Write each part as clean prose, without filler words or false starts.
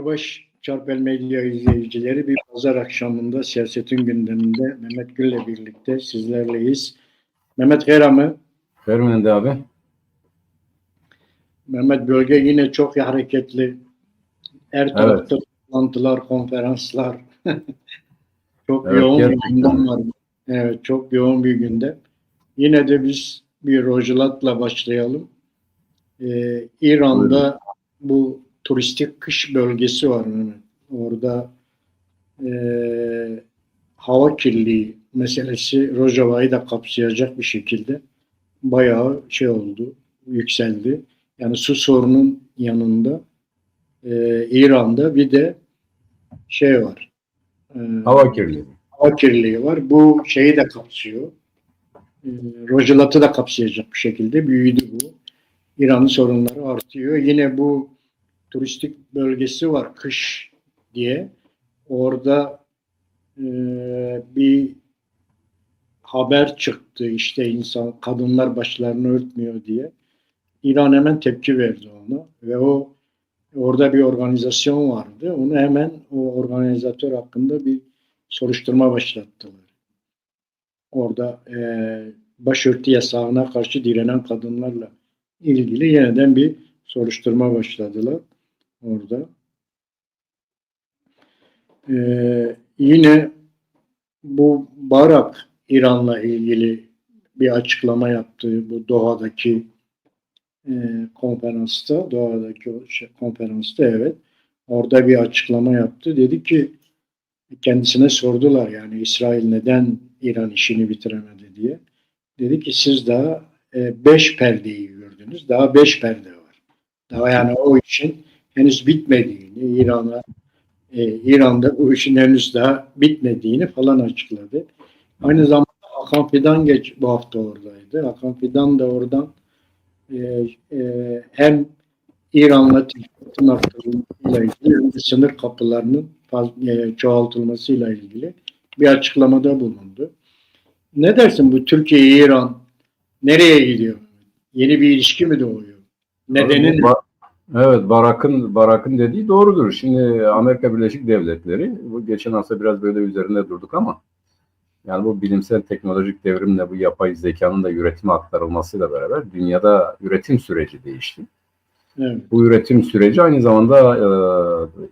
Varbaş Çarpel Medya izleyicileri, bir pazar akşamında siyasetin gündeminde Mehmet Gül'le birlikte sizlerleyiz. Mehmet Gera mı? Fermendi abi. Mehmet, bölge yine çok hareketli. Her tarafta toplantılar, konferanslar. Çok yoğun bir gündem var. Evet, çok yoğun bir gündem. Yine de biz bir Rojilat'la başlayalım. İran'da bu turistik kış bölgesi var. Orada hava kirliliği meselesi Rojava'yı da kapsayacak bir şekilde bayağı oldu, yükseldi. Yani su sorunun yanında İran'da bir de var. Hava kirliliği. Hava kirliliği var. Bu şeyi de kapsıyor. Rojilat'ı da kapsayacak bir şekilde büyüdü bu. İran'ın sorunları artıyor. Yine bu turistik bölgesi var, kış diye. Orada bir haber çıktı, işte kadınlar başlarını örtmüyor diye. İran hemen tepki verdi ona ve orada bir organizasyon vardı. Onu hemen o organizatör hakkında bir soruşturma başlattılar. Orada başörtü yasağına karşı direnen kadınlarla ilgili yeniden bir soruşturma başladılar orada. Yine bu Barak İran'la ilgili bir açıklama yaptı bu Doha'daki konferansta. Konferansta evet. Orada bir açıklama yaptı. Dedi ki, kendisine sordular yani İsrail neden İran işini bitiremedi diye. Dedi ki siz daha 5 perdeyi gördünüz. Daha 5 perde var. Daha yani o işin henüz bitmediğini, İran'da bu işin henüz daha bitmediğini falan açıkladı. Aynı zamanda Hakan Fidan bu hafta oradaydı. Hakan Fidan da oradan hem İran'la ticaretin arttırılmasıyla ilgili hem de sınır kapılarının çoğaltılmasıyla ilgili bir açıklamada bulundu. Ne dersin, bu Türkiye-İran nereye gidiyor? Yeni bir ilişki mi doğuyor? Nedeni ne? Evet, Barak'ın dediği doğrudur. Şimdi Amerika Birleşik Devletleri, bu geçen hafta biraz böyle üzerinde durduk ama yani bu bilimsel teknolojik devrimle bu yapay zekanın da üretime aktarılmasıyla beraber dünyada üretim süreci değişti. Evet. Bu üretim süreci aynı zamanda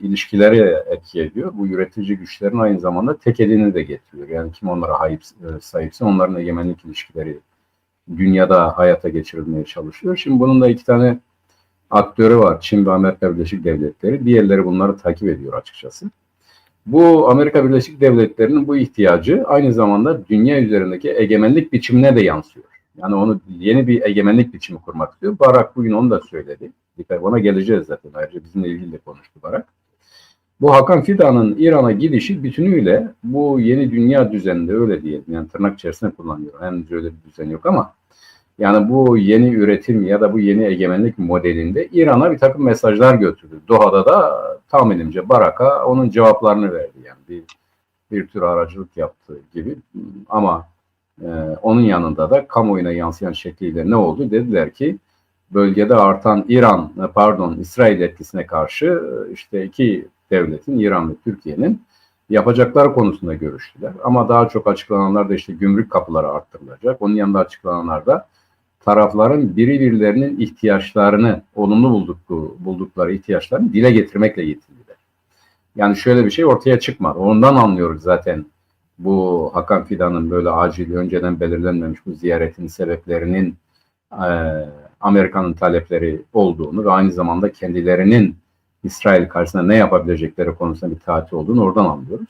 ilişkileri etki ediyor. Bu üretici güçlerin aynı zamanda tek elini de getiriyor. Yani kim onlara sahipse onların egemenlik ilişkileri dünyada hayata geçirilmeye çalışıyor. Şimdi bunun da iki tane aktörü var. Çin ve Amerika Birleşik Devletleri. Diğerleri bunları takip ediyor açıkçası. Bu Amerika Birleşik Devletleri'nin bu ihtiyacı aynı zamanda dünya üzerindeki egemenlik biçimine de yansıyor. Yani onu yeni bir egemenlik biçimi kurmak istiyor. Barak bugün onu da söyledi. Ona geleceğiz zaten. Ayrıca bizimle ilgili de konuştu Barak. Bu Hakan Fidan'ın İran'a gidişi bütünüyle bu yeni dünya düzeninde, öyle diyelim. Yani tırnak içerisinde kullanıyorum. Henüz öyle bir düzen yok ama yani bu yeni üretim ya da bu yeni egemenlik modelinde İran'a bir takım mesajlar götürdü. Doha'da da tahminimce Barak'a onun cevaplarını verdi. Yani bir tür aracılık yaptığı gibi. Ama onun yanında da kamuoyuna yansıyan şekliyle ne oldu? Dediler ki bölgede artan İsrail etkisine karşı işte iki devletin, İran ve Türkiye'nin yapacaklar konusunda görüştüler. Ama daha çok açıklananlar da işte gümrük kapıları arttırılacak. Onun yanında açıklananlar da tarafların birbirlerinin ihtiyaçlarını, olumlu buldukları ihtiyaçlarını dile getirmekle yetindiler. Yani şöyle bir şey ortaya çıkmadı. Ondan anlıyoruz zaten bu Hakan Fidan'ın böyle acil, önceden belirlenmemiş bu ziyaretin sebeplerinin e, Amerika'nın talepleri olduğunu ve aynı zamanda kendilerinin İsrail karşısında ne yapabilecekleri konusunda bir taahhüt olduğunu oradan anlıyoruz.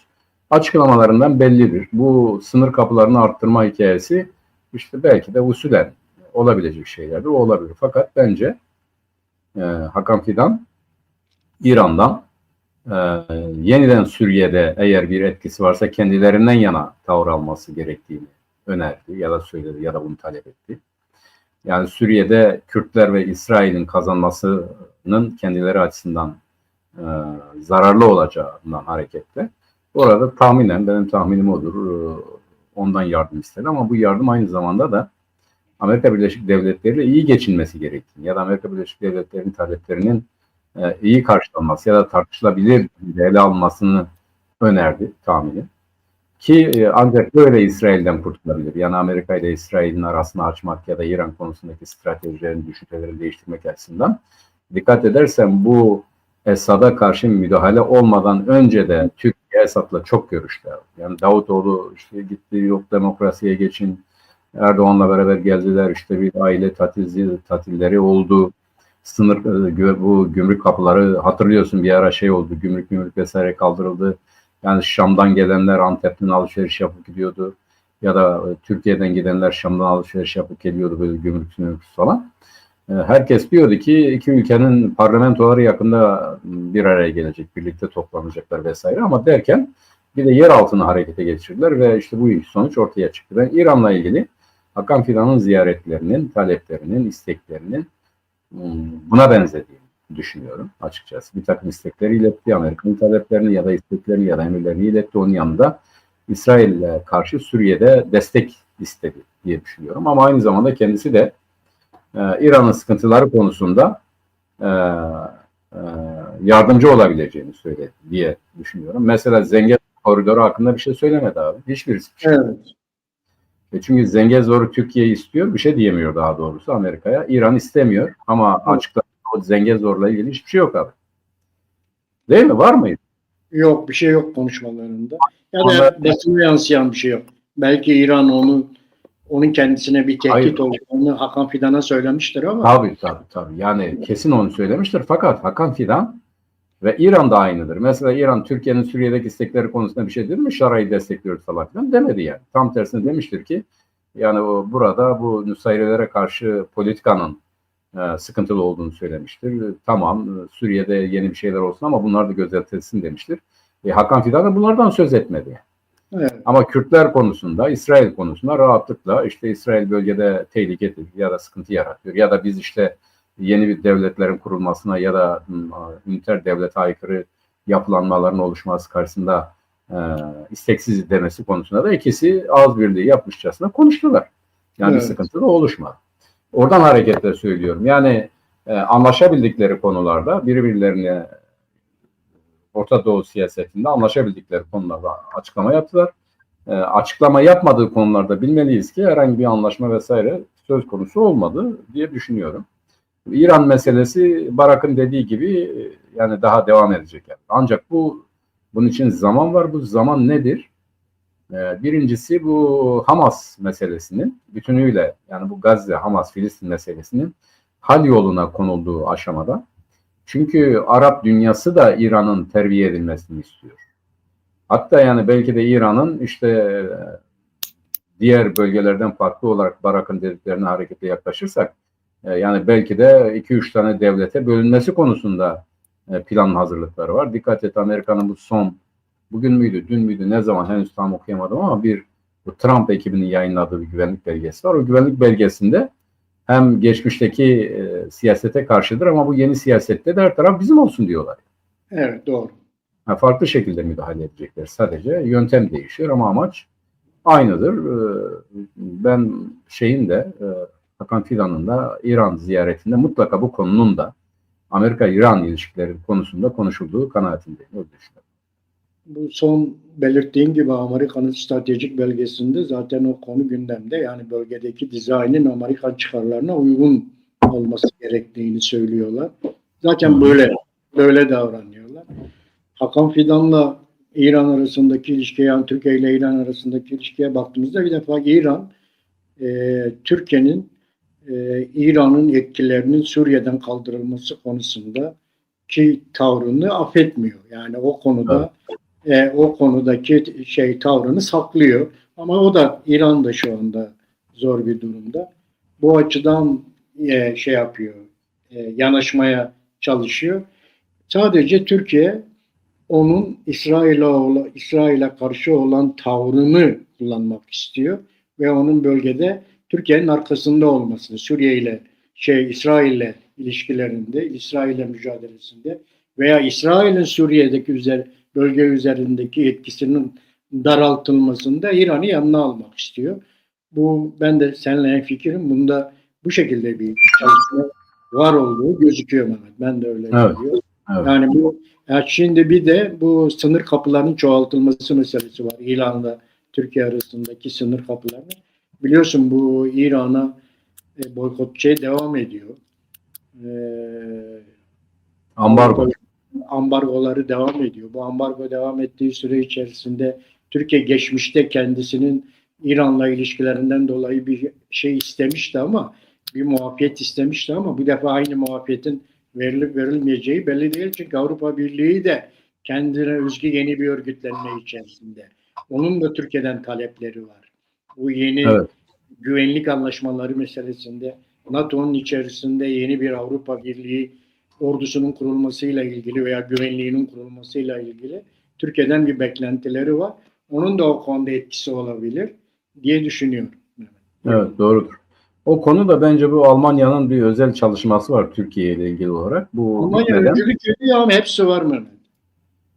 Açıklamalarından bellidir. Bu sınır kapılarını arttırma hikayesi işte belki de usulen olabilecek şeylerdir. O olabilir. Fakat bence Hakan Fidan İran'dan yeniden Suriye'de eğer bir etkisi varsa kendilerinden yana tavır alması gerektiğini önerdi ya da söyledi ya da bunu talep etti. Yani Suriye'de Kürtler ve İsrail'in kazanmasının kendileri açısından zararlı olacağından hareketle orada tahminen, benim tahminim odur, ondan yardım istedi ama bu yardım aynı zamanda da Amerika Birleşik Devletleri ile iyi geçinmesi gerektiğini ya da Amerika Birleşik Devletleri'nin taleplerinin iyi karşılanması ya da tartışılabilir bir ele almasını önerdi tahminim. Ki ancak böyle İsrail'den kurtulabilir. Yani Amerika ile İsrail'in arasını açmak ya da İran konusundaki stratejilerini, düşüncelerini değiştirmek açısından. Dikkat edersen bu Esad'a karşı müdahale olmadan önce de Türkiye Esad'la çok görüştü. Yani Davutoğlu işte gitti, yok demokrasiye geçin, Erdoğan'la beraber geldiler, işte bir aile tatilleri oldu. Sınır, bu gümrük kapıları hatırlıyorsun, bir ara şey oldu, gümrük vesaire kaldırıldı. Yani Şam'dan gelenler Antep'ten alışveriş yapıp gidiyordu. Ya da Türkiye'den gidenler Şam'dan alışveriş yapıp geliyordu, böyle gümrük falan. Herkes diyordu ki iki ülkenin parlamentoları yakında bir araya gelecek, birlikte toplanacaklar vesaire. Ama derken bir de yer altını harekete geçirdiler ve işte bu sonuç ortaya çıktı. Ben İran'la ilgili Hakan Fidan'ın ziyaretlerinin, taleplerinin, isteklerinin buna benzediğini düşünüyorum açıkçası. Bir takım istekleri iletti, Amerika'nın taleplerini ya da isteklerini ya da emirlerini iletti. Onun yanında İsrail'e karşı Suriye'de destek istedi diye düşünüyorum. Ama aynı zamanda kendisi de İran'ın sıkıntıları konusunda yardımcı olabileceğini söyledi diye düşünüyorum. Mesela Zengezur koridoru hakkında bir şey söylemedi abi. Hiçbirisi bir şey. Evet. Çünkü Zengezur'u Türkiye istiyor, bir şey diyemiyor daha doğrusu Amerika'ya. İran istemiyor ama açıklamada o Zengezur'la ilgili hiçbir şey yok abi. Değil mi? Var mıydı? Yok, bir şey yok konuşmalarında. Ya da basına yansıyan bir şey yok. Belki İran onun kendisine bir tehdit olduğunu Hakan Fidan'a söylemiştir ama. Tabii. Yani kesin onu söylemiştir. Fakat Hakan Fidan ve İran da aynıdır. Mesela İran Türkiye'nin Suriye'deki istekleri konusunda bir şey dedi mi? Şara'yı destekliyoruz falan filan demedi yani. Tam tersine demiştir ki yani burada bu Nusayrilere karşı politikanın sıkıntılı olduğunu söylemiştir. Tamam, Suriye'de yeni bir şeyler olsun ama bunlar da gözetilsin demiştir. Hakan Fidan da bunlardan söz etmedi. Evet. Ama Kürtler konusunda, İsrail konusunda rahatlıkla işte İsrail bölgede tehlikedir ya da sıkıntı yaratıyor ya da biz işte yeni bir devletlerin kurulmasına ya da üniter devlete aykırı yapılanmaların oluşması karşısında isteksiz demesi konusunda da ikisi ağız birliği yapmışçasına konuştular. Yani bir sıkıntı da oluşmadı. Oradan hareketle söylüyorum. Yani anlaşabildikleri konularda birbirlerine Orta Doğu siyasetinde anlaşabildikleri konularda açıklama yaptılar. Açıklama yapmadığı konularda bilmeliyiz ki herhangi bir anlaşma vesaire söz konusu olmadı diye düşünüyorum. İran meselesi Barak'ın dediği gibi yani daha devam edecek. Yani. Ancak bunun için zaman var. Bu zaman nedir? Birincisi bu Hamas meselesinin bütünüyle yani bu Gazze, Hamas, Filistin meselesinin hal yoluna konulduğu aşamada. Çünkü Arap dünyası da İran'ın terbiye edilmesini istiyor. Hatta yani belki de İran'ın işte diğer bölgelerden farklı olarak Barak'ın dediklerine hareketle yaklaşırsak yani belki de 2-3 tane devlete bölünmesi konusunda plan hazırlıkları var. Dikkat et Amerika'nın bu son bugün müydü, dün müydü, ne zaman henüz tam okuyamadım ama bu Trump ekibinin yayınladığı bir güvenlik belgesi var. O güvenlik belgesinde hem geçmişteki siyasete karşıdır ama bu yeni siyasette de her taraf bizim olsun diyorlar. Evet, doğru. Farklı şekilde müdahale edecekler. Sadece yöntem değişiyor ama amaç aynıdır. Ben Hakan Fidan'ın da İran ziyaretinde mutlaka bu konunun da Amerika-İran ilişkileri konusunda konuşulduğu kanaatindeyim. Öyle düşünüyorum. Bu son belirttiğin gibi Amerika'nın stratejik belgesinde zaten o konu gündemde. Yani bölgedeki dizaynın Amerikan çıkarlarına uygun olması gerektiğini söylüyorlar. Zaten böyle davranıyorlar. Hakan Fidan'la İran arasındaki ilişkiye, yani Türkiye ile İran arasındaki ilişkiye baktığımızda bir defa İran, Türkiye'nin İran'ın yetkilerinin Suriye'den kaldırılması konusunda ki tavrını affetmiyor. Yani o Evet. konuda o konudaki tavrını saklıyor. Ama o da İran da şu anda zor bir durumda. Bu açıdan yapıyor, yanaşmaya çalışıyor. Sadece Türkiye onun İsrail'e karşı olan tavrını kullanmak istiyor ve onun bölgede Türkiye'nin arkasında olmasını, Suriye ile İsrail'le ilişkilerinde, İsrail'le mücadelesinde veya İsrail'in Suriye'deki bölge üzerindeki etkisinin daraltılmasında İran'ı yanına almak istiyor. Ben de seninle hemfikirim. Bunda bu şekilde bir çalışma var olduğu gözüküyor Mehmet. Ben de öyle Evet. görüyorum. Evet. Yani şimdi bir de bu sınır kapılarının çoğaltılması meselesi var. İran'la Türkiye arasındaki sınır kapılarını. Biliyorsun bu İran'a boykot devam ediyor. Ambargo. Ambargoları devam ediyor. Bu ambargo devam ettiği süre içerisinde Türkiye geçmişte kendisinin İran'la ilişkilerinden dolayı bir istemişti ama bir muafiyet istemişti ama bu defa aynı muafiyetin verilip verilmeyeceği belli değil. Çünkü Avrupa Birliği de kendine özgü yeni bir örgütlenme içerisinde. Onun da Türkiye'den talepleri var. Bu yeni güvenlik anlaşmaları meselesinde NATO'nun içerisinde yeni bir Avrupa Birliği ordusunun kurulmasıyla ilgili veya güvenliğinin kurulmasıyla ilgili Türkiye'den bir beklentileri var. Onun da o konuda etkisi olabilir diye düşünüyorum. Evet, doğrudur. O konu da bence bu Almanya'nın bir özel çalışması var Türkiye ile ilgili olarak. Bu Almanya öncülük ediyor ama hepsi var mı?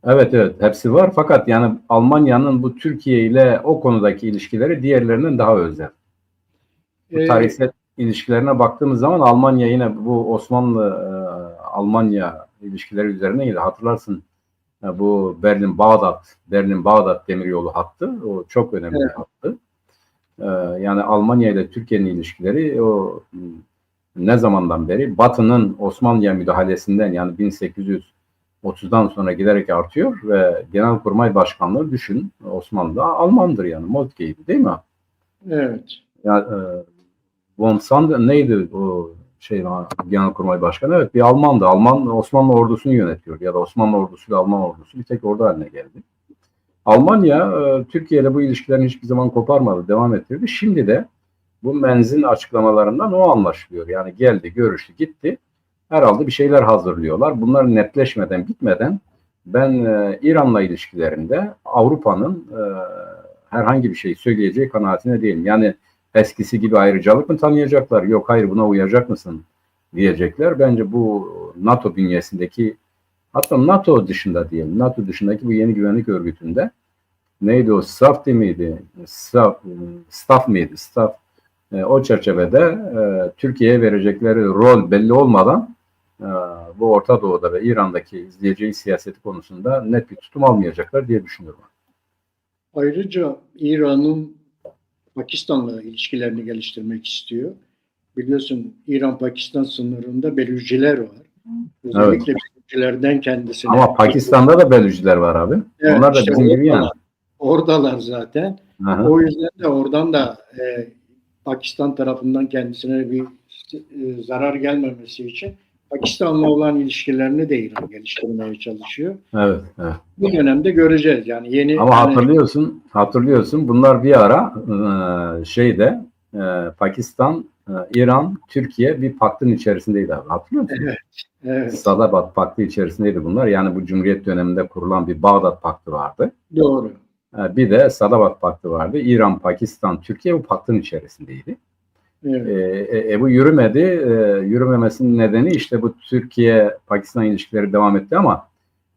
Evet, hepsi var. Fakat yani Almanya'nın bu Türkiye ile o konudaki ilişkileri diğerlerinden daha özel. Bu tarihsel ilişkilerine baktığımız zaman Almanya yine bu Osmanlı-Almanya ilişkileri üzerine yine hatırlarsın. Bu Berlin-Bağdat demiryolu hattı. O çok önemli bir hattı. Yani Almanya ile Türkiye'nin ilişkileri o ne zamandan beri Batı'nın Osmanlı'ya müdahalesinden yani 1830'dan sonra giderek artıyor ve Genelkurmay Başkanlığı düşün Osmanlı'da Almandır yani Moltke'ydi değil mi? Evet. Yani, von Sand neydi o Genelkurmay Başkanı? Evet bir Almandı. Alman Osmanlı ordusunu yönetiyor ya da Osmanlı ordusuyla Alman ordusu bir tek ordu haline geldi. Almanya Türkiye ile bu ilişkilerini hiçbir zaman koparmadı, devam ettirdi. Şimdi de bu Menz'in açıklamalarından o anlaşılıyor. Yani geldi, görüştü, gitti. Herhalde bir şeyler hazırlıyorlar. Bunlar netleşmeden, bitmeden ben İran'la ilişkilerinde Avrupa'nın herhangi bir şey söyleyeceği kanaatine değilim. Yani eskisi gibi ayrıcalık mı tanıyacaklar? Yok hayır buna uyacak mısın diyecekler. Bence bu NATO bünyesindeki hatta NATO dışında diyelim. NATO dışındaki bu yeni güvenlik örgütünde neydi o? SAF miydi? Staff mıydı? Staff. O çerçevede Türkiye'ye verecekleri rol belli olmadan bu Orta Doğu'da ve İran'daki izleyeceği siyaseti konusunda net bir tutum almayacaklar diye düşünüyorum. Ayrıca İran'ın Pakistan'la ilişkilerini geliştirmek istiyor. Biliyorsun İran-Pakistan sınırında Belüciler var. Özellikle Belücilerden kendisine. Ama Pakistan'da da Belüciler var abi. Evet, onlar da bizim gibi yani. Oradalar zaten. Aha. O yüzden de oradan da Pakistan tarafından kendisine bir zarar gelmemesi için Pakistan'la olan ilişkilerini de İran geliştirmeye çalışıyor. Evet. Bu dönemde göreceğiz yani yeni. Ama hatırlıyorsun bunlar bir ara Pakistan, İran, Türkiye bir paktın içerisindeydi abi. Hatırlıyor musun? Evet. Sadabat Paktı içerisindeydi bunlar. Yani bu Cumhuriyet döneminde kurulan bir Bağdat Paktı vardı. Doğru. Bir de Sadabat Paktı vardı. İran, Pakistan, Türkiye bu paktın içerisindeydi. Evet. Bu yürümedi. Yürümemesinin nedeni işte bu Türkiye-Pakistan ilişkileri devam etti ama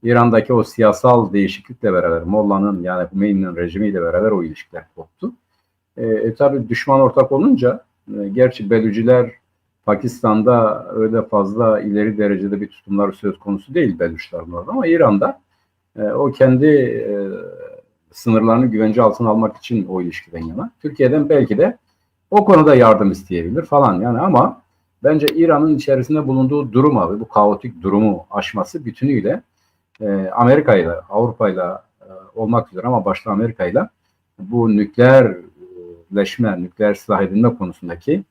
İran'daki o siyasal değişiklikle beraber Molla'nın yani Hümeyni'nin rejimiyle beraber o ilişkiler koptu. Tabii düşman ortak olunca gerçi Belüciler Pakistan'da öyle fazla ileri derecede bir tutumları söz konusu değil Belüçlerin orada ama İran'da o kendi sınırlarını güvence altına almak için o ilişkiden yana. Türkiye'den belki de o konuda yardım isteyebilir falan yani ama bence İran'ın içerisinde bulunduğu durum abi bu kaotik durumu aşması bütünüyle Amerika'yla, Avrupa'yla olmak üzere ama başta Amerika'yla bu nükleerleşme, nükleer silah edinme konusundaki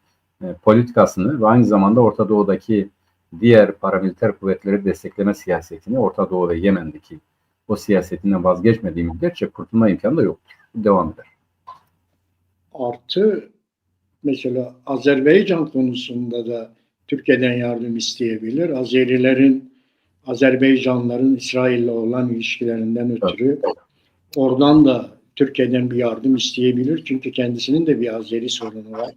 politikasını ve aynı zamanda Orta Doğu'daki diğer paramiliter kuvvetleri destekleme siyasetini, Orta Doğu ve Yemen'deki o siyasetinden vazgeçmediği müddetçe kurtulma imkanı da yoktur. Devam eder. Artı mesela Azerbaycan konusunda da Türkiye'den yardım isteyebilir. Azerbaycanlıların İsrail'le olan ilişkilerinden ötürü oradan da Türkiye'den bir yardım isteyebilir. Çünkü kendisinin de bir Azeri sorunu var.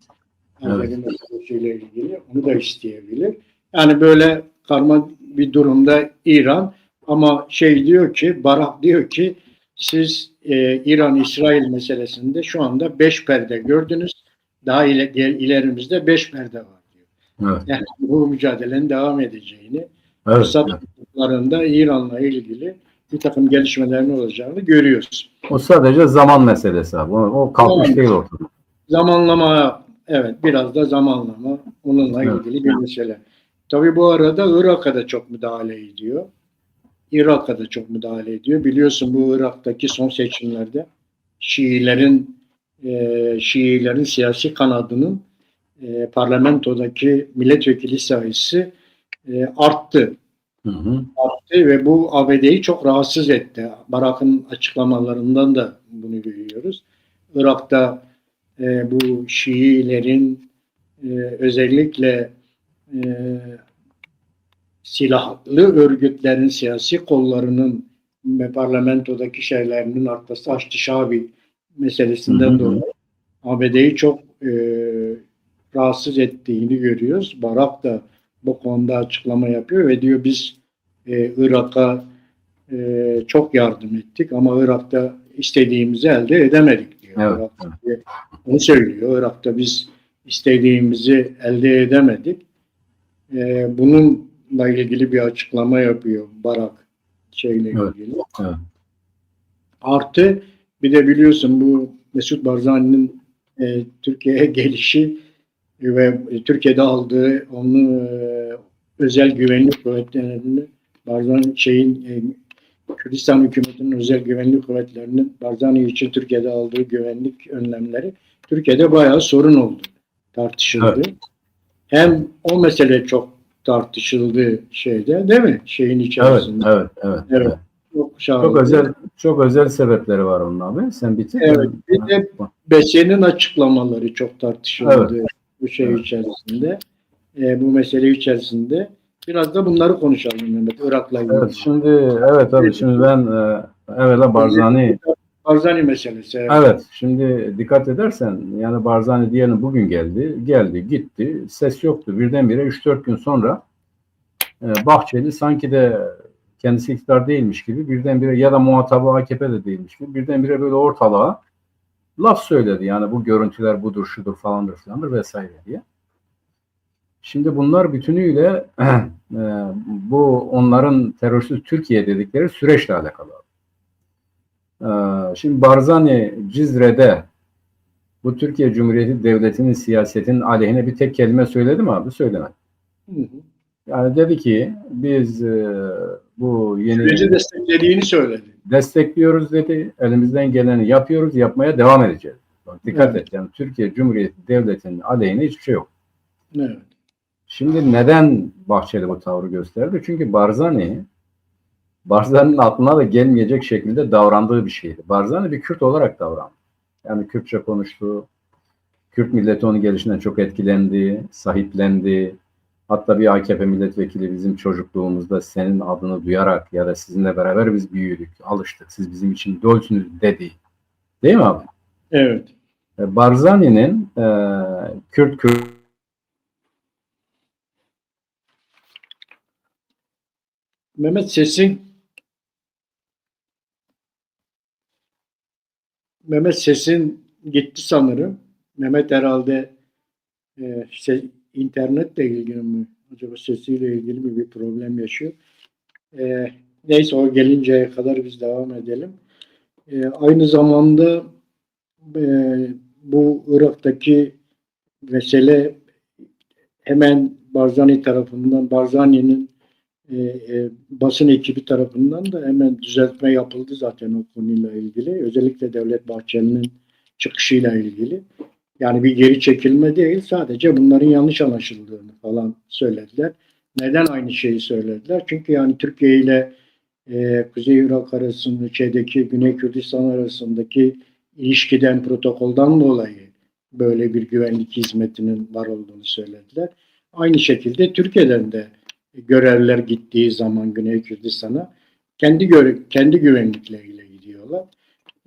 Azeri meselesiyle ilgili. Onu da isteyebilir. Yani böyle karma bir durumda İran ama diyor ki, Barak diyor ki siz İran-İsrail meselesinde şu anda 5 perde gördünüz. Daha ilerimizde 5 perde var diyor. Evet. Yani bu mücadelenin devam edeceğini, Evet, fırsatlarında İran'la ilgili bir takım gelişmelerin olacağını görüyoruz. O sadece zaman meselesi abi. O kalkmış değil ortada. Zamanlama, evet, biraz da zamanlama onunla ilgili bir mesele. Tabii bu arada Irak'a da çok müdahale ediyor. Irak'a da çok müdahale ediyor. Biliyorsun bu Irak'taki son seçimlerde Şiilerin siyasi kanadının parlamentodaki milletvekili sayısı arttı. Arttı ve bu ABD'yi çok rahatsız etti. Barak'ın açıklamalarından da bunu görüyoruz. Irak'ta bu Şiilerin özellikle silahlı örgütlerin, siyasi kollarının ve parlamentodaki şeylerinin artması Haçlı Şabi meselesinden dolayı ABD'yi çok rahatsız ettiğini görüyoruz. Barak da bu konuda açıklama yapıyor ve diyor biz Irak'a çok yardım ettik ama Irak'ta istediğimizi elde edemedik diyor. Evet. Onu söylüyor. Irak'ta biz istediğimizi elde edemedik. Bununla ilgili bir açıklama yapıyor Barak ilgili. Evet. Artı bir de biliyorsun bu Mesut Barzani'nin Türkiye'ye gelişi ve Türkiye'de aldığı onun özel güvenlik kuvvetlerinin Kürdistan hükümetinin özel güvenlik kuvvetlerinin Barzani için Türkiye'de aldığı güvenlik önlemleri Türkiye'de bayağı sorun oldu. Tartışıldı. Evet. Hem o mesele çok tartışıldı değil mi? Şeyin içerisinde. Evet. Çok özel sebepleri var onun abi. Sen bitir. Evet. Bir de BS'nin açıklamaları çok tartışıldı bu içerisinde. Bu mesele içerisinde. Biraz da bunları konuşalım Mehmet. Irak'la ilgili. Evet, şimdi ben evvela Barzani meselesi. Evet, şimdi dikkat edersen yani Barzani diyelim bugün geldi, gitti, ses yoktu. Birdenbire 3-4 gün sonra Bahçeli sanki de kendisi iktidar değilmiş gibi birdenbire ya da muhatabı AKP'de değilmiş gibi birdenbire böyle ortalığa laf söyledi. Yani bu görüntüler budur, şudur falandır filandır vesaire diye. Şimdi bunlar bütünüyle bu onların terörsüz Türkiye dedikleri süreçle alakalı. Şimdi Barzani Cizre'de bu Türkiye Cumhuriyeti Devleti'nin siyasetinin aleyhine bir tek kelime söyledi mi abi? Söylemedi. Yani dedi ki biz bu yeni süreci desteklediğini söyledi. Destekliyoruz dedi. Elimizden geleni yapıyoruz. Yapmaya devam edeceğiz. Dikkat et. Yani Türkiye Cumhuriyeti Devleti'nin aleyhine hiçbir şey yok. Evet. Şimdi neden Bahçeli bu tavrı gösterdi? Çünkü Barzani'nin aklına da gelmeyecek şekilde davrandığı bir şeydi. Barzani bir Kürt olarak davrandı. Yani Kürtçe konuştu. Kürt milleti onun gelişinden çok etkilendi, sahiplendi. Hatta bir AKP milletvekili bizim çocukluğumuzda senin adını duyarak ya da sizinle beraber biz büyüdük, alıştık. Siz bizim için idolsünüz dedi. Değil mi abi? Evet. Barzani'nin Kürt Mehmet sesin gitti sanırım. Mehmet herhalde internetle ilgili mi? Acaba sesiyle ilgili mi bir problem yaşıyor? Neyse o gelinceye kadar biz devam edelim. Aynı zamanda bu Irak'taki mesele hemen Barzani tarafından Barzani'nin basın ekibi tarafından da hemen düzeltme yapıldı zaten o konuyla ilgili. Özellikle Devlet Bahçeli'nin çıkışıyla ilgili. Yani bir geri çekilme değil, sadece bunların yanlış anlaşıldığını falan söylediler. Neden aynı şeyi söylediler? Çünkü yani Türkiye ile Kuzey Irak arasında, Güney Kürdistan arasındaki ilişkiden, protokoldan dolayı böyle bir güvenlik hizmetinin var olduğunu söylediler. Aynı şekilde Türkiye'den de görevler gittiği zaman Güney Kürdistan'a kendi güvenlikleriyle gidiyorlar.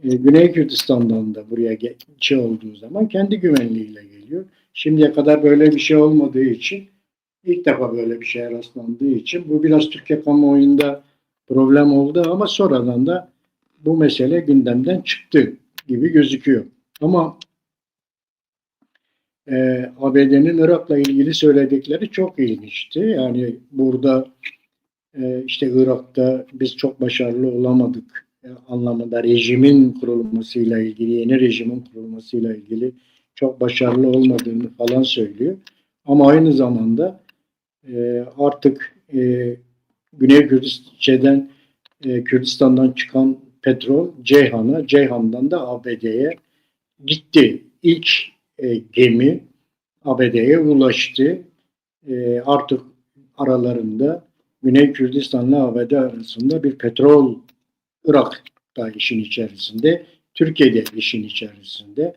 Güney Kürdistan'dan da buraya olduğu zaman kendi güvenliğiyle geliyor. Şimdiye kadar böyle bir şey olmadığı için, ilk defa böyle bir şeye rastlandığı için bu biraz Türkiye kamuoyunda problem oldu ama sonradan da bu mesele gündemden çıktı gibi gözüküyor. Ama ABD'nin Irak'la ilgili söyledikleri çok ilginçti. Yani burada işte Irak'ta biz çok başarılı olamadık anlamında rejimin kurulmasıyla ilgili, yeni rejimin kurulmasıyla ilgili çok başarılı olmadığını falan söylüyor. Ama aynı zamanda artık Güney Kürdistan'dan çıkan petrol Ceyhan'a, Ceyhan'dan da ABD'ye gitti. İlk gemi ABD'ye ulaştı. Artık aralarında Güney Kürdistan'la ABD arasında bir petrol, Irak da işin içerisinde, Türkiye'de işin içerisinde.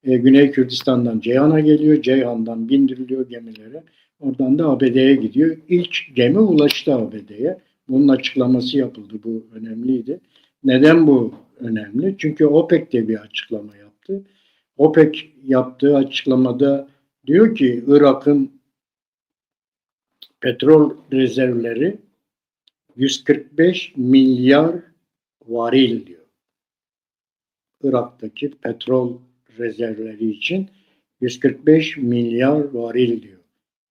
Güney Kürdistan'dan Ceyhan'a geliyor, Ceyhan'dan bindiriliyor gemilere. Oradan da ABD'ye gidiyor. İlk gemi ulaştı ABD'ye. Bunun açıklaması yapıldı. Bu önemliydi. Neden bu önemli? Çünkü OPEC de bir açıklama yaptı. OPEC yaptığı açıklamada diyor ki Irak'ın petrol rezervleri 145 milyar varil diyor. Irak'taki petrol rezervleri için 145 milyar varil diyor.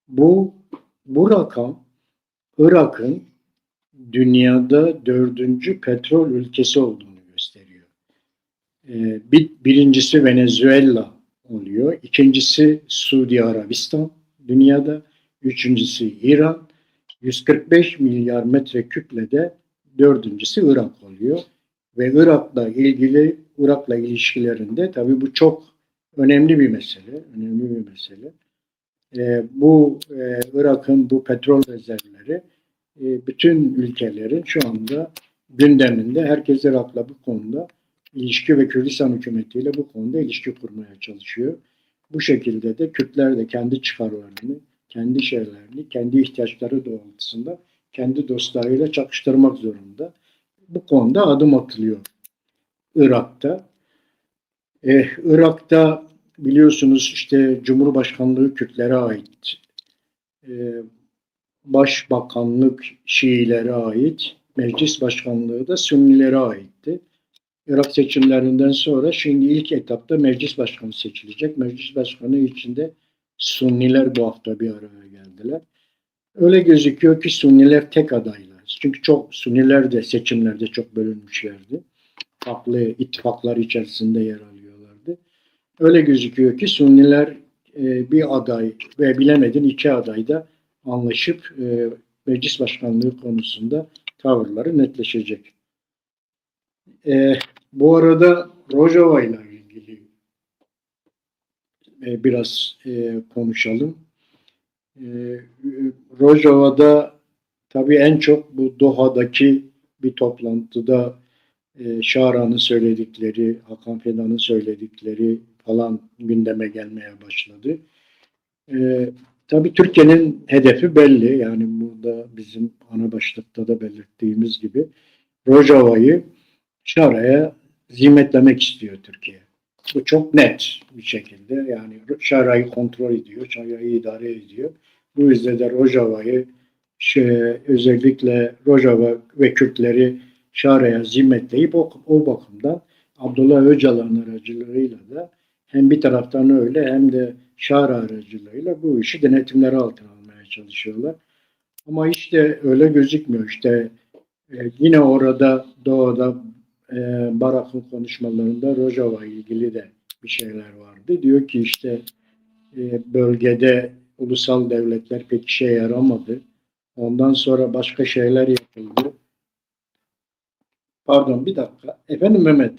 Bu rakam Irak'ın dünyada 4. petrol ülkesi olduğunu gösteriyor. Birincisi Venezuela oluyor. İkincisi Suudi Arabistan dünyada. Üçüncüsü İran. 145 milyar metreküple de dördüncüsü Irak oluyor. Ve Irak'la ilişkilerinde tabii bu çok önemli bir mesele. Önemli bir mesele. Irak'ın bu petrol rezervleri bütün ülkelerin şu anda gündeminde. Herkes Irak'la bu konuda ilişki ve Kürdistan hükümetiyle bu konuda ilişki kurmaya çalışıyor. Bu şekilde de Kürtler de kendi çıkarlarını, kendi şeylerini, kendi ihtiyaçları doğrultusunda kendi dostlarıyla çakıştırmak zorunda. Bu konuda adım atılıyor Irak'ta. Irak'ta biliyorsunuz işte Cumhurbaşkanlığı Kürtlere ait, Başbakanlık Şiilere ait, Meclis Başkanlığı da Sünnilere aitti. Irak seçimlerinden sonra şimdi ilk etapta meclis başkanı seçilecek. Meclis başkanı içinde Sunniler bu hafta bir araya geldiler. Öyle gözüküyor ki Sunniler tek adaylar. Çünkü Sunniler de seçimlerde çok bölünmüşlerdi. Farklı ittifaklar içerisinde yer alıyorlardı. Öyle gözüküyor ki Sunniler bir aday ve bilemedin iki adayda anlaşıp meclis başkanlığı konusunda tavırları netleşecek. Bu arada Rojava ile ilgili biraz konuşalım. Rojava'da tabii en çok bu Doha'daki bir toplantıda Şara'nın söyledikleri, Hakan Fidan'ın söyledikleri falan gündeme gelmeye başladı. Tabii Türkiye'nin hedefi belli. Yani burada bizim ana başlıkta da belirttiğimiz gibi Rojava'yı Şara'ya zimmetlemek istiyor Türkiye. Bu çok net bir şekilde. Yani Şara'yı kontrol ediyor, Şara'yı idare ediyor. Bu yüzden de Rojava'yı özellikle Rojava ve Kürtleri Şara'ya zimmetleyip o bakımdan Abdullah Öcalan aracılığıyla da hem bir taraftan öyle hem de Şara aracılığıyla bu işi denetimleri altına almaya çalışıyorlar. Ama işte öyle gözükmüyor. İşte yine orada doğuda Barak'ın konuşmalarında Rojava ile ilgili de bir şeyler vardı. Diyor ki işte bölgede ulusal devletler pek işe yaramadı. Ondan sonra başka şeyler yapıldı. Pardon bir dakika. Efendim Mehmet.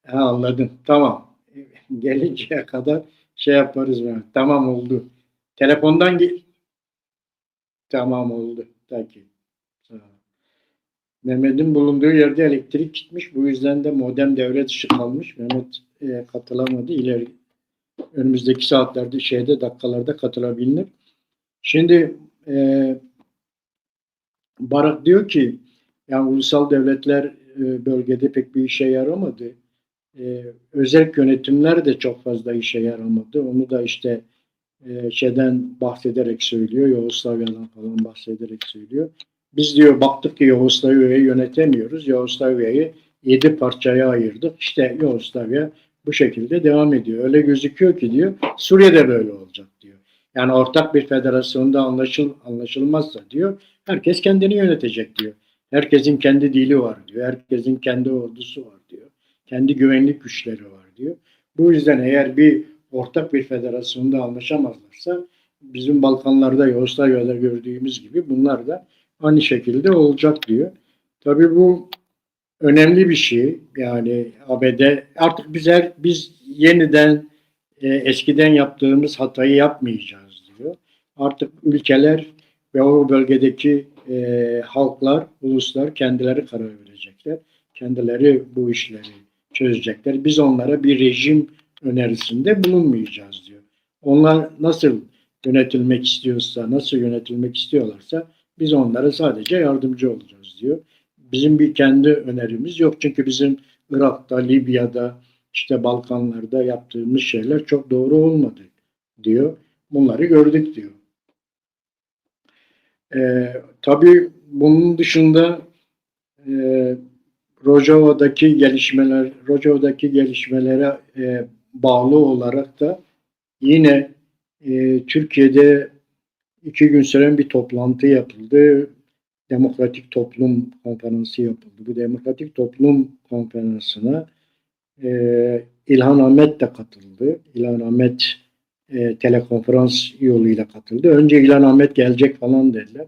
Ha, anladım. Tamam. Gelinceye kadar şey yaparız Mehmet. Tamam oldu. Telefondan tamam oldu. Peki. Sağ ol. Mehmet'in bulunduğu yerde elektrik gitmiş. Bu yüzden de modem devre dışı kalmış. Mehmet katılamadı. Önümüzdeki saatlerde dakikalarda katılabilir. Şimdi Barak diyor ki yani ulusal devletler bölgede pek bir işe yaramadı. Özel yönetimler de çok fazla işe yaramadı. Onu da işte şeyden bahsederek söylüyor. Yugoslavya'dan falan bahsederek söylüyor. Biz diyor baktık ki Yugoslavya'yı yönetemiyoruz. Yugoslavya'yı 7 parçaya ayırdık. İşte Yugoslavya bu şekilde devam ediyor. Öyle gözüküyor ki diyor Suriye'de böyle olacak diyor. Yani ortak bir federasyonda anlaşılmazsa diyor herkes kendini yönetecek diyor. Herkesin kendi dili var diyor. Herkesin kendi ordusu var diyor. Kendi güvenlik güçleri var diyor. Bu yüzden eğer ortak bir federasyonda anlaşamazlarsa bizim Balkanlarda, Yugoslavya'da gördüğümüz gibi bunlar da aynı şekilde olacak diyor. Tabii bu önemli bir şey. Yani ABD artık biz yeniden eskiden yaptığımız hatayı yapmayacağız diyor. Artık ülkeler ve o bölgedeki halklar, uluslar kendileri karar verecekler. Kendileri bu işleri çözecekler. Biz onlara bir rejim önerisinde bulunmayacağız diyor. Onlar nasıl yönetilmek istiyorsa, nasıl yönetilmek istiyorlarsa biz onlara sadece yardımcı olacağız diyor. Bizim bir kendi önerimiz yok. Çünkü bizim Irak'ta, Libya'da, işte Balkanlarda yaptığımız şeyler çok doğru olmadı diyor. Bunları gördük diyor. Tabii bunun dışında Rojava'daki gelişmelere bağlı olarak da yine Türkiye'de 2 gün süren bir toplantı yapıldı. Demokratik Toplum Konferansı yapıldı. Bu Demokratik Toplum Konferansı'na İlhan Ahmet de katıldı. İlhan Ahmet telekonferans yoluyla katıldı. Önce İlhan Ahmet gelecek falan dediler.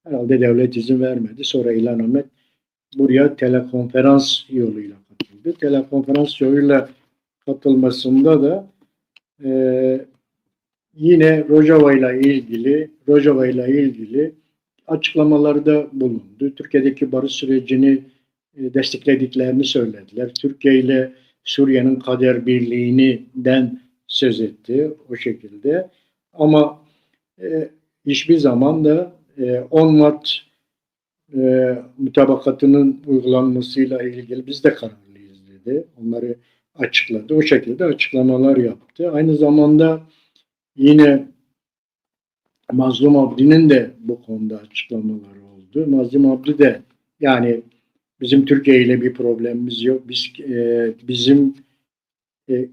Herhalde devlet izin vermedi. Sonra İlhan Ahmet buraya telekonferans yoluyla katıldı. Telekonferans yoluyla katılmasında da yine Rojava ile ilgili açıklamalarda bulundu. Türkiye'deki barış sürecini desteklediklerini söylediler. Türkiye ile Suriye'nin kader birliğinden söz etti o şekilde. Ama hiçbir zaman da 10 Mart mutabakatının uygulanmasıyla ilgili biz de kararlıyız dedi. Onları açıkladı. O şekilde açıklamalar yaptı. Aynı zamanda yine Mazlum Abdi'nin de bu konuda açıklamaları oldu. Mazlum Abdi de yani bizim Türkiye ile bir problemimiz yok. Bizim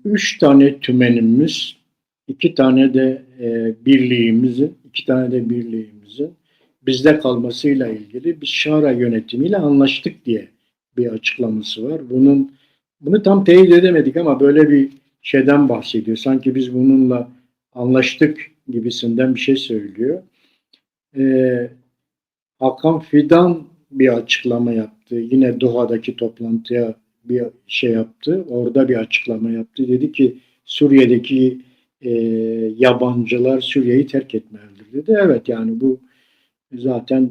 3 tane tümenimiz, 2 tane de birliğimizin bizde kalmasıyla ilgili bir Şara yönetimiyle anlaştık diye bir açıklaması var. Bunu tam teyit edemedik ama böyle bir şeyden bahsediyor. Sanki biz bununla anlaştık gibisinden bir şey söylüyor. Hakan Fidan bir açıklama yaptı. Yine Doha'daki toplantıya bir şey yaptı. Orada bir açıklama yaptı. Dedi ki Suriye'deki yabancılar Suriye'yi terk etmelidir dedi. Evet yani bu zaten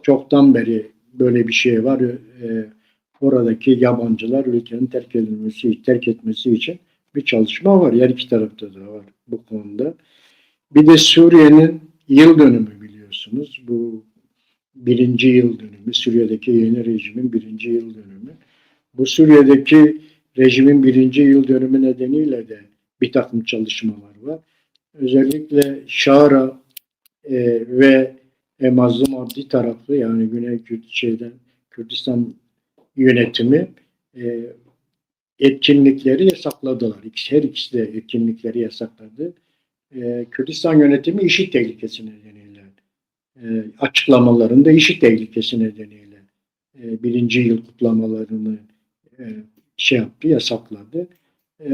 çoktan beri böyle bir şey var. Oradaki yabancılar ülkenin terk etmesi için bir çalışma var. Her iki tarafta da var bu konuda. Bir de Suriye'nin yıl dönümü biliyorsunuz. Bu 1. yıl dönümü. Suriye'deki yeni rejimin 1. yıl dönümü. Bu Suriye'deki rejimin 1. yıl dönümü nedeniyle de bir takım çalışmalar var. Özellikle Şara ve Mazlum Abdi tarafı yani Güney Kürdistan yönetimi etkinlikleri yasakladılar. Her ikisi de etkinlikleri yasakladı. Kürdistan yönetimi IŞİD tehlikesi nedeniyle açıklamalarında IŞİD tehlikesi nedeniyle 1. yıl kutlamalarını yasakladı.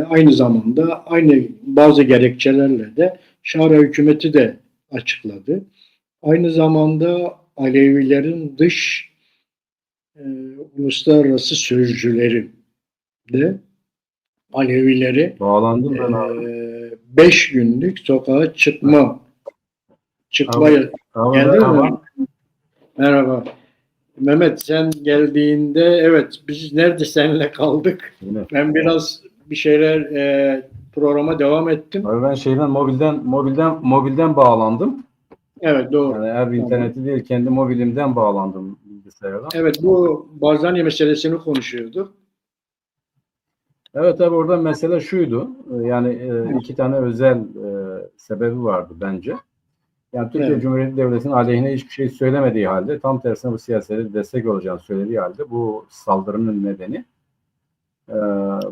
Aynı zamanda aynı bazı gerekçelerle de Şara hükümeti de açıkladı. Aynı zamanda Alevilerin dış uluslararası sözcüleri de Alevileri Bağlandım ben abi. 5 günlük sokağa çıkma Abi, abi geldi mi? merhaba. Merhaba. Mehmet sen geldiğinde evet biz nerede seninle kaldık? Yine. Ben biraz bir şeyler programa devam ettim. Abi ben şeyden mobilden bağlandım. Evet doğru. Yani ev Tamam. interneti değil kendi mobilimden bağlandım bilgisayardan. Evet bu Barzani meselesini konuşuyorduk. Evet abi orada mesele şuydu. Yani iki tane özel sebebi vardı bence. Yani Türkiye Evet. Cumhuriyeti Devleti'nin aleyhine hiçbir şey söylemediği halde tam tersine bu siyasete destek olacağını söylediği halde bu saldırının nedeni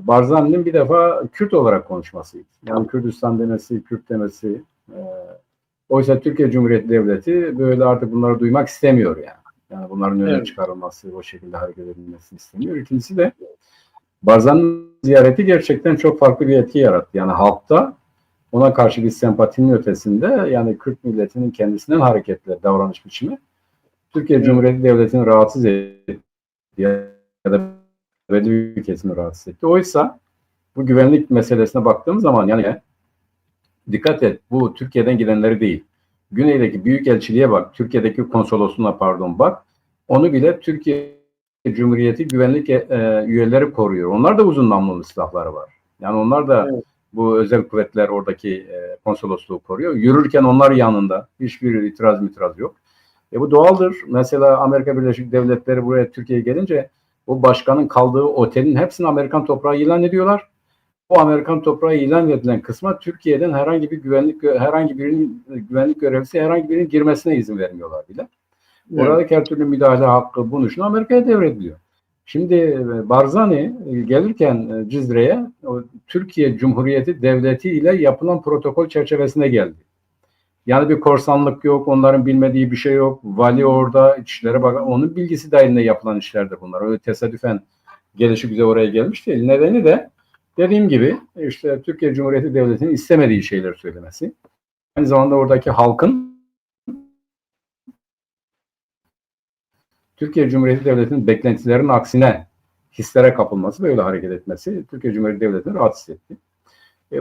Barzani'nin bir defa Kürt olarak konuşmasıydı. Yani Kürdistan demesi, Kürt demesi. Oysa Türkiye Cumhuriyeti Devleti böyle artık bunları duymak istemiyor yani. Yani bunların öne Evet. çıkarılması, o şekilde hareket edilmesini istemiyor. İkincisi de Barzani'nin ziyareti gerçekten çok farklı bir etki yarattı. Yani halkta ona karşı bir sempatinin ötesinde yani Kürt milletinin kendisinden hareketle davranış biçimi Türkiye Evet. Cumhuriyeti Devleti'ni rahatsız etti ya da belli bir kesimi rahatsız etti. Oysa bu güvenlik meselesine baktığımız zaman yani dikkat et bu Türkiye'den gidenleri değil. Güney'deki büyükelçiliğe bak, Türkiye'deki konsolosluğuna pardon bak. Onu bile Türkiye Cumhuriyeti güvenlik üyeleri koruyor. Onlar da uzun namlulu silahları var. Yani onlar da Evet. bu özel kuvvetler oradaki konsolosluğu koruyor. Yürürken onlar yanında. Hiçbir itiraz yok. Bu doğaldır. Mesela Amerika Birleşik Devletleri buraya Türkiye'ye gelince o başkanın kaldığı otelin hepsini Amerikan toprağı ilan ediyorlar. O Amerikan toprağı ilan edilen kısma Türkiye'den herhangi birinin güvenlik görevlisi herhangi birinin girmesine izin vermiyorlar bile. Evet. Oradaki her türlü müdahale hakkı bunu şunu Amerika'ya devrediliyor. Şimdi Barzani gelirken Cizre'ye Türkiye Cumhuriyeti Devleti ile yapılan protokol çerçevesinde geldi. Yani bir korsanlık yok, onların bilmediği bir şey yok. Vali orada, İçişleri Bakanı, onun bilgisi dahilinde yapılan işlerdir bunlar. Öyle tesadüfen gelişi oraya gelmiş değil. Nedeni de dediğim gibi işte Türkiye Cumhuriyeti Devleti'nin istemediği şeyleri söylemesi. Aynı zamanda oradaki halkın Türkiye Cumhuriyeti Devleti'nin beklentilerinin aksine hislere kapılması ve öyle hareket etmesi Türkiye Cumhuriyeti Devleti'ni rahatsız etti.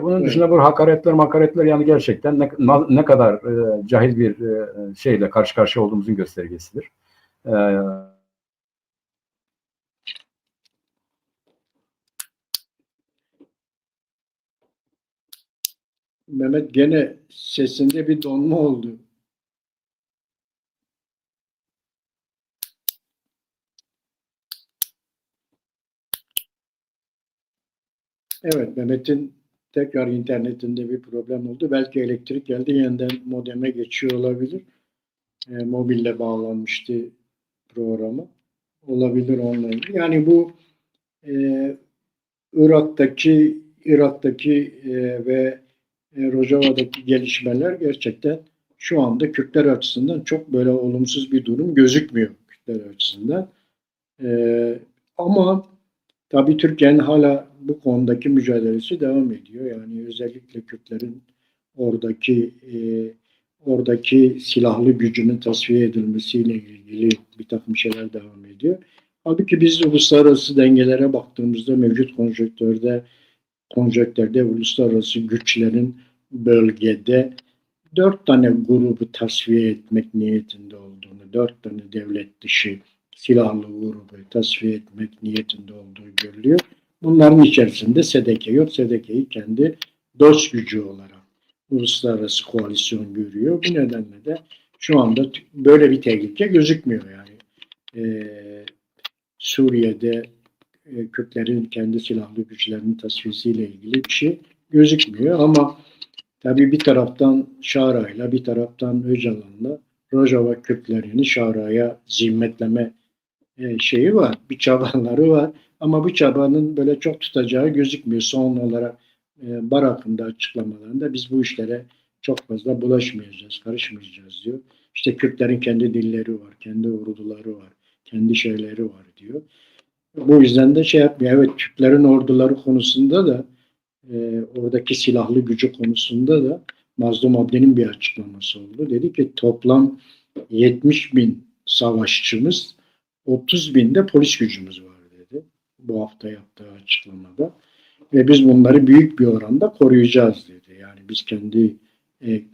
Bunun dışında bu hakaretler yani gerçekten ne kadar cahil bir şeyle karşı karşıya olduğumuzun göstergesidir. Mehmet gene sesinde bir donma oldu. Evet Mehmet'in tekrar internetinde bir problem oldu. Belki elektrik geldi yeniden modeme geçiyor olabilir. Mobille bağlanmıştı programa. Olabilir onunla ilgili. Yani bu e, Irak'taki ve Rojava'daki gelişmeler gerçekten şu anda Kürtler açısından çok böyle olumsuz bir durum gözükmüyor Kürtler açısından. Ama tabii Türkiye'nin hala bu konudaki mücadelesi devam ediyor. Yani özellikle Kürtlerin oradaki oradaki silahlı gücünün tasfiye edilmesiyle ilgili bir takım şeyler devam ediyor. Halbuki biz uluslararası dengelere baktığımızda mevcut konjonktürde uluslararası güçlerin bölgede 4 tane grubu tasfiye etmek niyetinde olduğunu, 4 tane devlet dışı silahlı grubu tasfiye etmek niyetinde olduğu görülüyor. Bunların içerisinde SDK yok. SDK'yi kendi dost gücü olarak uluslararası koalisyon görüyor. Bu nedenle de şu anda böyle bir tehlike gözükmüyor yani. Suriye'de Kürtlerin kendi silahlı güçlerinin tasfiyesiyle ilgili bir şey gözükmüyor ama tabii bir taraftan Şara'yla bir taraftan Öcalan'la Rojava Kürtlerini Şara'ya zimmetleme şeyi var. Bir çabaları var. Ama bu çabanın böyle çok tutacağı gözükmüyor. Son olarak Barak'ın da açıklamalarında biz bu işlere çok fazla bulaşmayacağız, karışmayacağız diyor. İşte Kürtlerin kendi dilleri var, kendi orduları var, kendi şeyleri var diyor. Bu yüzden de şey yapmıyor. Evet Kürtlerin orduları konusunda da oradaki silahlı gücü konusunda da Mazlum Abdi'nin bir açıklaması oldu. Dedi ki toplam 70 bin savaşçımız, 30 bin de polis gücümüz var dedi. Bu hafta yaptığı açıklamada. Ve biz bunları büyük bir oranda koruyacağız dedi. Yani biz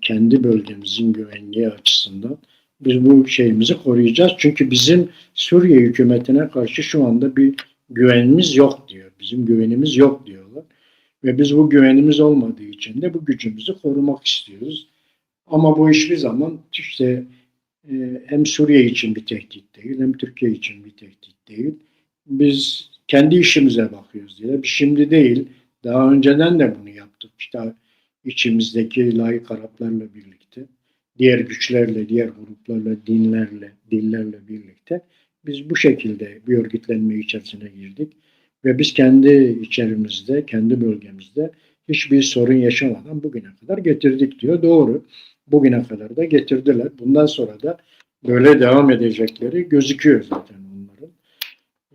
kendi bölgemizin güvenliği açısından biz bu şeyimizi koruyacağız. Çünkü bizim Suriye hükümetine karşı şu anda bir güvenimiz yok diyor. Bizim güvenimiz yok diyorlar. Ve biz bu güvenimiz olmadığı için de bu gücümüzü korumak istiyoruz. Ama bu hiçbir zaman işte hem Suriye için bir tehdit değil, hem Türkiye için bir tehdit değil. Biz kendi işimize bakıyoruz diye. Bir şimdi değil, daha önceden de bunu yaptık. İşte içimizdeki laik Araplarla birlikte, diğer güçlerle, diğer gruplarla, dillerle birlikte biz bu şekilde bir örgütlenme içerisine girdik. Ve biz kendi içerimizde, kendi bölgemizde hiçbir sorun yaşamadan bugüne kadar getirdik diyor. Doğru. Bugüne kadar da getirdiler. Bundan sonra da böyle devam edecekleri gözüküyor zaten onların.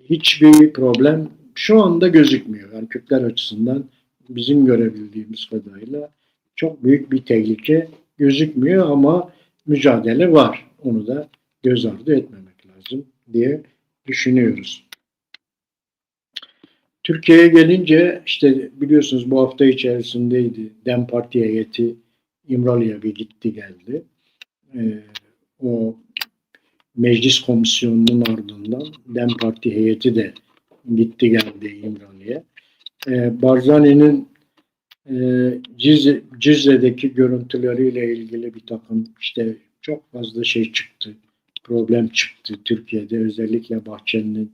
Hiçbir problem şu anda gözükmüyor. Yani Kürtler açısından bizim görebildiğimiz kadarıyla çok büyük bir tehlike gözükmüyor ama mücadele var. Onu da göz ardı etmemek lazım diye düşünüyoruz. Türkiye'ye gelince işte biliyorsunuz bu hafta içerisindeydi. DEM Parti heyeti İmralı'ya bir gitti geldi. O meclis komisyonunun ardından DEM Parti heyeti de gitti geldi İmralı'ya. Barzani'nin Cizre'deki görüntüleriyle ilgili bir takım işte çok fazla şey çıktı. Problem çıktı Türkiye'de. Özellikle Bahçeli'nin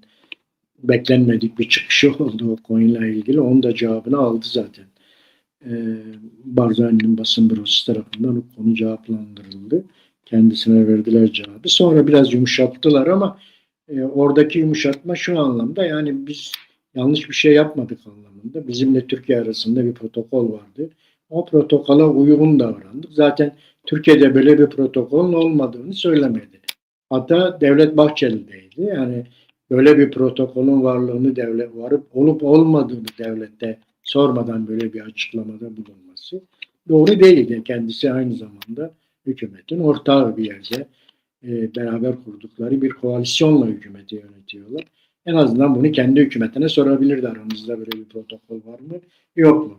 beklenmedik bir çıkışı oldu o konuyla ilgili. Onun da cevabını aldı zaten. Barzani'nin basın bürosu tarafından o konu cevaplandırıldı. Kendisine verdiler cevabı. Sonra biraz yumuşattılar ama oradaki yumuşatma şu anlamda yani biz yanlış bir şey yapmadık anlamında. Bizimle Türkiye arasında bir protokol vardı. O protokola uygun davrandık. Zaten Türkiye'de böyle bir protokolün olmadığını söylemedi. Hatta Devlet Bahçeli'deydi. Yani böyle bir protokolün varlığını devlet varıp olup olmadığını devlette sormadan böyle bir açıklamada bulunması doğru değildi. Kendisi aynı zamanda hükümetin ortağı bir yerde beraber kurdukları bir koalisyonla hükümeti yönetiyorlar. En azından bunu kendi hükümetine sorabilirdi. Aramızda böyle bir protokol var mı? Yok mu?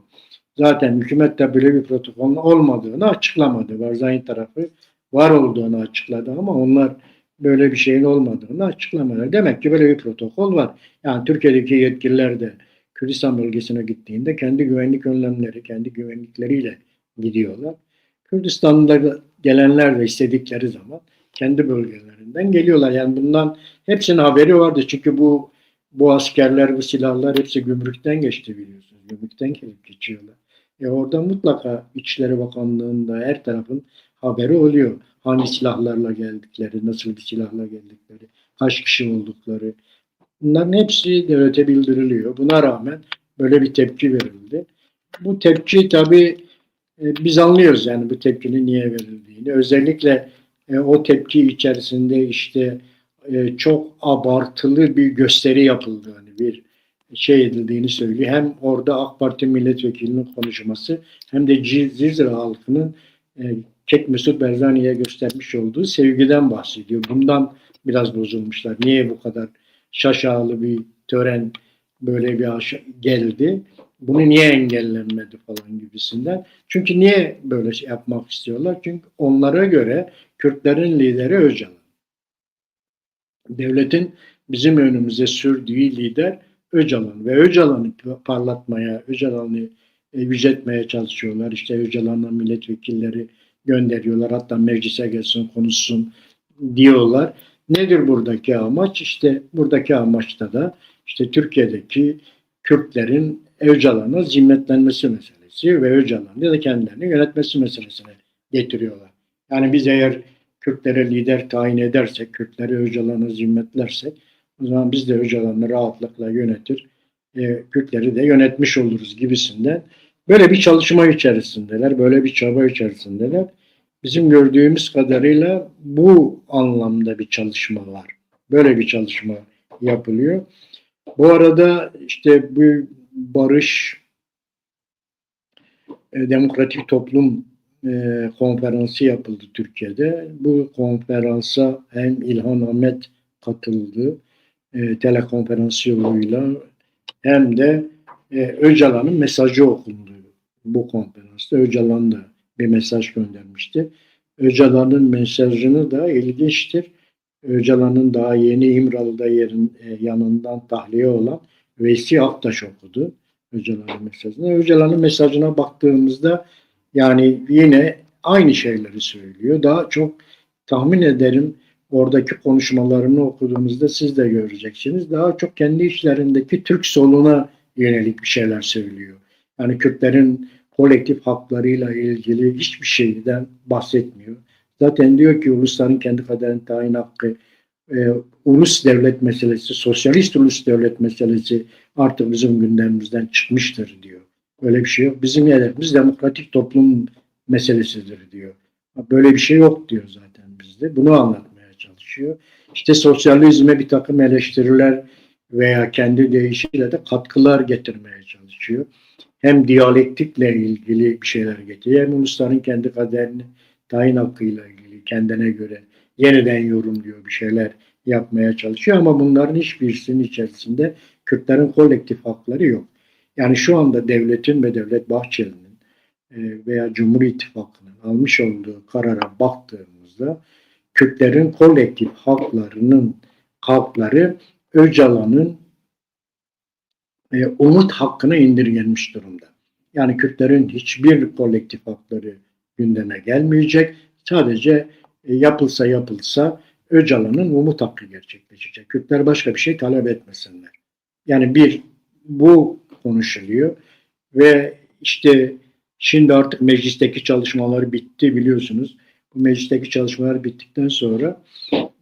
Zaten hükümette böyle bir protokolün olmadığını açıklamadı. Barzani tarafı var olduğunu açıkladı ama onlar böyle bir şeyin olmadığını açıklamadılar. Demek ki böyle bir protokol var. Yani Türkiye'deki yetkililer de Kürdistan bölgesine gittiğinde kendi güvenlik önlemleri, kendi güvenlikleriyle gidiyorlar. Kürdistan'da gelenler de istedikleri zaman kendi bölgelerinden geliyorlar. Yani bundan hepsinin haberi vardı. Çünkü bu askerler, bu silahlar hepsi gümrükten geçti biliyorsunuz. Gümrükten gelip geçiyorlar. Orada mutlaka İçişleri Bakanlığı'nda her tarafın haberi oluyor. Hangi silahlarla geldikleri, nasıl bir silahla geldikleri, kaç kişi oldukları. Bunların hepsi devlete bildiriliyor. Buna rağmen böyle bir tepki verildi. Bu tepki tabii biz anlıyoruz yani bu tepkinin niye verildiğini. Özellikle o tepki içerisinde işte çok abartılı bir gösteri yapıldı. Hani bir şey edildiğini söylüyor. Hem orada AK Parti milletvekilinin konuşması hem de Cizre halkının Kek Mesut Barzani'ye göstermiş olduğu sevgiden bahsediyor. Bundan biraz bozulmuşlar. Niye bu kadar şaşalı bir tören böyle bir geldi? Bunu niye engellenmedi falan gibisinden. Çünkü niye böyle şey yapmak istiyorlar? Çünkü onlara göre Kürtlerin lideri Öcalan. Devletin bizim önümüze sürdüğü lider Öcalan ve Öcalan'ı parlatmaya, Öcalan'ı yüceltmeye çalışıyorlar. İşte Öcalan'la milletvekilleri gönderiyorlar. Hatta meclise gelsin, konuşsun diyorlar. Nedir buradaki amaç? İşte buradaki amaçta da işte Türkiye'deki Kürtlerin Öcalan'a zimmetlenmesi meselesi ve Öcalan'ı da kendilerini yönetmesi meselesine getiriyorlar. Yani biz eğer Kürtlere lider tayin edersek, Kürtleri Öcalan'a zimmetlersek o zaman biz de Öcalan'ı rahatlıkla yönetir, Kürtleri de yönetmiş oluruz gibisinden. Böyle bir çalışma içerisindeler, böyle bir çaba içerisindeler. Bizim gördüğümüz kadarıyla bu anlamda bir çalışma var. Böyle bir çalışma yapılıyor. Bu arada işte bu Barış Demokratik Toplum konferansı yapıldı Türkiye'de. Bu konferansa hem İlhan Ahmet katıldı telekonferans yoluyla hem de Öcalan'ın mesajı okundu bu konferansta. Öcalan da bir mesaj göndermişti. Öcalan'ın mesajını da ilginçtir. Öcalan'ın daha yeni İmralı'da yanından tahliye olan Veysi Aktaş okudu Öcalan'ın mesajını. Öcalan'ın mesajına baktığımızda yani yine aynı şeyleri söylüyor. Daha çok tahmin ederim oradaki konuşmalarını okuduğumuzda siz de göreceksiniz. Daha çok kendi işlerindeki Türk soluna yönelik bir şeyler söylüyor. Yani Kürtlerin kolektif haklarıyla ilgili hiçbir şeyden bahsetmiyor. Zaten diyor ki ulusların kendi kaderini tayin hakkı, ulus devlet meselesi, sosyalist ulus devlet meselesi artık bizim gündemimizden çıkmıştır diyor. Öyle bir şey yok. Bizim hedefimiz demokratik toplum meselesidir diyor. Böyle bir şey yok diyor zaten bizde. Bunu anlatmaya çalışıyor. İşte sosyalizme bir takım eleştiriler veya kendi deyişiyle de katkılar getirmeye çalışıyor. Hem diyalektikle ilgili bir şeyler getiriyor, hem ulusların kendi kaderini tayin hakkıyla ilgili kendine göre yeniden yorumluyor, bir şeyler yapmaya çalışıyor ama bunların hiçbirisinin içerisinde Kürtlerin kolektif hakları yok. Yani şu anda devletin ve Devlet Bahçeli'nin veya Cumhur İttifakı'nın almış olduğu karara baktığımızda Kürtlerin kolektif hakları Öcalan'ın umut hakkına indirgenmiş durumda. Yani Kürtlerin hiçbir kolektif hakları gündeme gelmeyecek. Sadece yapılsa Öcalan'ın umut hakkı gerçekleşecek. Kürtler başka bir şey talep etmesinler. Yani bu konuşuluyor ve işte şimdi artık meclisteki çalışmalar bitti biliyorsunuz. Bu meclisteki çalışmalar bittikten sonra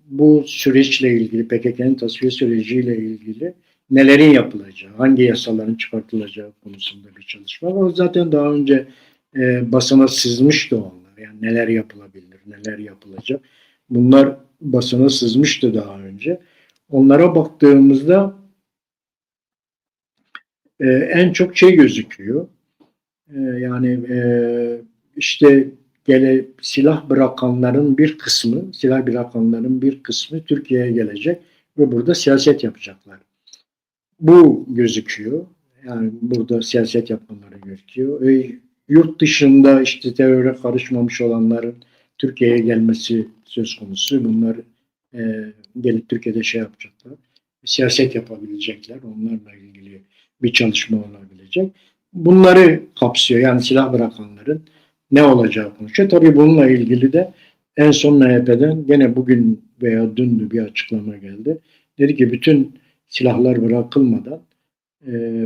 bu süreçle ilgili, PKK'nın tasfiye süreciyle ilgili nelerin yapılacağı, hangi yasaların çıkartılacağı konusunda bir çalışma var. O zaten daha önce basına sızmıştı onlar. Yani neler yapılabilir, neler yapılacak. Bunlar basına sızmıştı daha önce. Onlara baktığımızda en çok şey gözüküyor. Yani işte silah bırakanların bir kısmı Türkiye'ye gelecek ve burada siyaset yapacaklar. Bu gözüküyor. Yani burada siyaset yapmaları gerekiyor. Yurt dışında işte teröre karışmamış olanların Türkiye'ye gelmesi söz konusu. Bunlar gelip Türkiye'de şey yapacaklar. Siyaset yapabilecekler. Onlarla ilgili bir çalışma olabilecek. Bunları kapsıyor. Yani silah bırakanların ne olacağı konuşuyor. Tabii bununla ilgili de en son MHP'den gene bugün veya dün bir açıklama geldi. Dedi ki bütün silahlar bırakılmadan,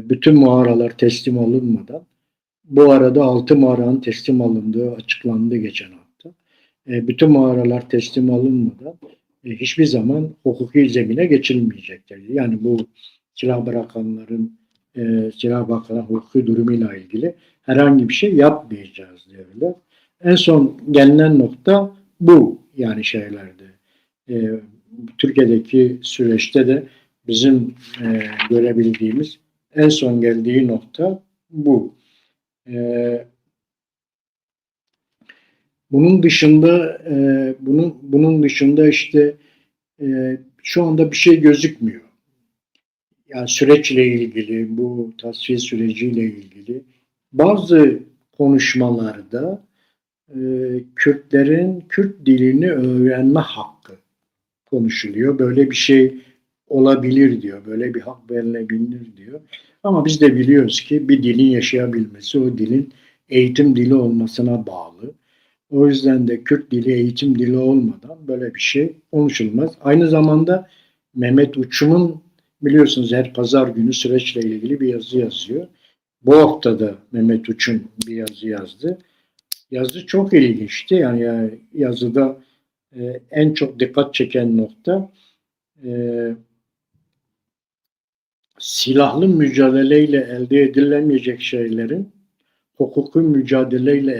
bütün mağaralar teslim alınmadan, bu arada 6 mağaranın teslim alındığı açıklandı geçen hafta. Bütün mağaralar teslim alınmadan hiçbir zaman hukuki zemine geçilmeyecektir. Yani bu silah bırakanların hukuki durumuyla ilgili herhangi bir şey yapmayacağız diyorlar. En son gelinen nokta bu yani şeylerde. Türkiye'deki süreçte de bizim görebildiğimiz en son geldiği nokta bu. Bunun dışında işte şu anda bir şey gözükmüyor. Yani süreçle ilgili, bu tasfiye süreciyle ilgili bazı konuşmalarda Kürtlerin Kürt dilini öğrenme hakkı konuşuluyor. Böyle bir şey olabilir diyor. Böyle bir hak verilebilir diyor. Ama biz de biliyoruz ki bir dilin yaşayabilmesi o dilin eğitim dili olmasına bağlı. O yüzden de Kürt dili eğitim dili olmadan böyle bir şey konuşulmaz. Aynı zamanda Mehmet Uçum'un biliyorsunuz her pazar günü süreçle ilgili bir yazı yazıyor. Bu hafta da Mehmet Uçum bir yazı yazdı. Yazı çok ilginçti. Yani yazıda en çok dikkat çeken nokta silahlı mücadeleyle elde edilemeyecek şeylerin hukuki mücadeleyle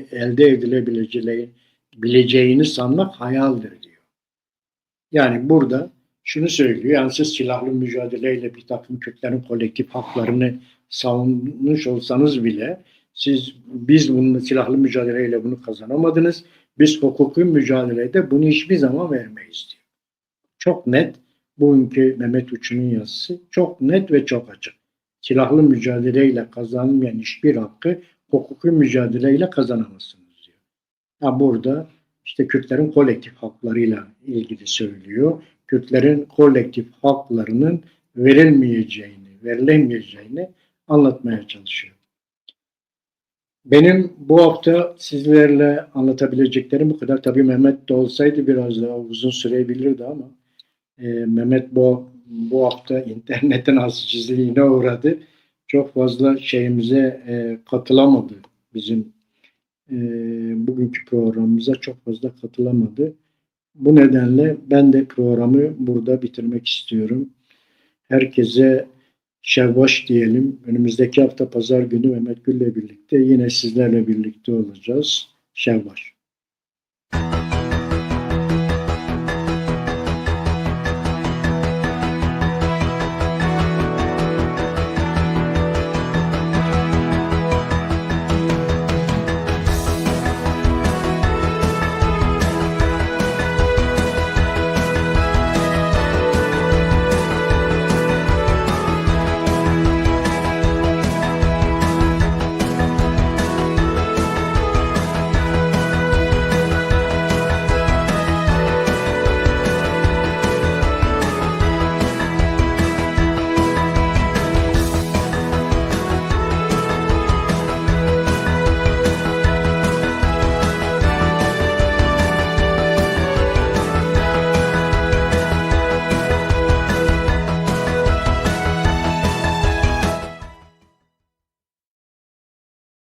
elde edilebileceğini sanmak hayaldir diyor. Yani burada şunu söylüyor. Yani siz silahlı mücadeleyle bir takım Kürtlerin kolektif haklarını savunmuş olsanız bile Biz bunun silahlı mücadeleyle bunu kazanamadınız. Biz hukuki mücadelede bunu hiçbir zaman vermeyiz diyor. Çok net. Bugünkü Mehmet Uçu'nun yazısı çok net ve çok açık. Silahlı mücadeleyle kazanılmayan hiçbir hakkı hukuki mücadeleyle kazanamazsınız diyor. Ha burada işte Kürtlerin kolektif haklarıyla ilgili söylüyor. Kürtlerin kolektif haklarının verilemeyeceğini anlatmaya çalışıyor. Benim bu hafta sizlerle anlatabileceklerim bu kadar. Tabii Mehmet de olsaydı biraz daha uzun sürebilirdi ama Mehmet bu hafta internetin azizliğine uğradı. Çok fazla şeyimize katılamadı. Bizim bugünkü programımıza çok fazla katılamadı. Bu nedenle ben de programı burada bitirmek istiyorum. Herkese şevbaş diyelim. Önümüzdeki hafta pazar günü Mehmet Gül'le birlikte yine sizlerle birlikte olacağız. Şevbaş.